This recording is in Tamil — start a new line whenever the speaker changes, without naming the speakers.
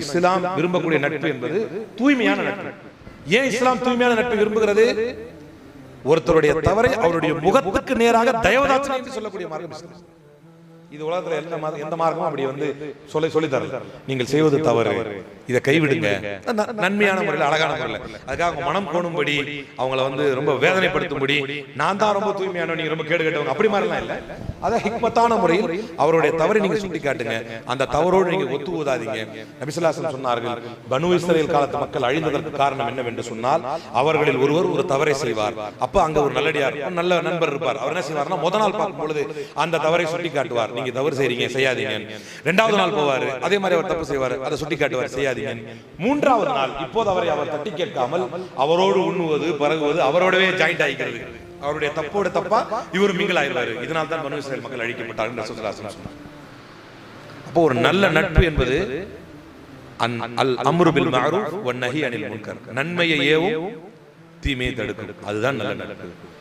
இஸ்லாம் விரும்பக்கூடிய நட்பு என்பது தூய்மையான நட்பு. ஏன் இஸ்லாம் தூய்மையான நட்பு விரும்புகிறது? ஒருத்தருடைய தவறை அவருடைய முகத்துக்கு நேராக தயவதாட்சணை என்று சொல்லக்கூடிய மார்க்கம் இஸ்லாம். இது உலகத்துல எந்த மார்க்கமும் அப்படி சொல்லி தரல. நீங்கள் செய்வது தவறு, இதை கைவிடுங்க, நன்மையான முறையில் அழகான முறையில், அதுக்காக அவங்க மனம் கோணும்படி அவங்கள ரொம்ப வேதனைப்படுத்தும்படி நான் தான் ரொம்ப தூய்மையான நீங்க ரொம்ப கேடு கேட்டவங்க அப்படி மாதிரிலாம் இல்லை. அதை ஹிக்மத்தான முறையில் அவருடைய தவறை நீங்க சுட்டி காட்டுங்க, அந்த தவறோடு நீங்க ஒத்து ஊதாதீங்க. நபி ஸல்லல்லாஹு அலைஹி வஸல்லம் சொன்னார்கள், பனு இஸ்ரவேல் காலத்து மக்கள் அழிந்ததற்கு காரணம் என்னவென்று சொன்னால், அவர்களில் ஒருவர் ஒரு தவறை செய்வார். அப்ப அங்க ஒரு நல்லடியார் நல்ல நண்பர் இருப்பார். அவர் என்ன செய்வார்னா முதல் நாள் பார்க்கும் பொழுது அந்த தவறை சுட்டி காட்டுவார், நீங்க தவறு செய்றீங்க செய்யாதீங்க. இரண்டாவது நாள் போவாரு, அதே மாதிரி அவர் தப்பு செய்வார், அதை சுட்டி காட்டுவார், செய்யாதீங்க. மூன்றாவது நாள் இப்போது அவரை தட்டி கேட்காமல் அவரோடு உண்ணுவது பரகுவது அவரோடவே ஜாயிண்ட் ஆகிக்கிறது. அவருடைய தப்போட தப்பா இவர் மிங்கில் ஆயிடுவாரு. இதனால் தான் பனு இஸ்ரவேல் மக்கள் அழிக்கப்பட்டார்கள் என்று ரசூலுல்லாஹி ஸல்லல்லாஹு அலைஹி வஸல்லம் சொன்னார். அப்போ ஒரு நல்ல நட்பு என்பது அல் அம்ரு பில் மஅரூஃப் வன் நஹி அனில் முன்கர், நன்மையை ஏவும் தீமையை தடுக்கும், அதுதான் நல்ல நட்பு.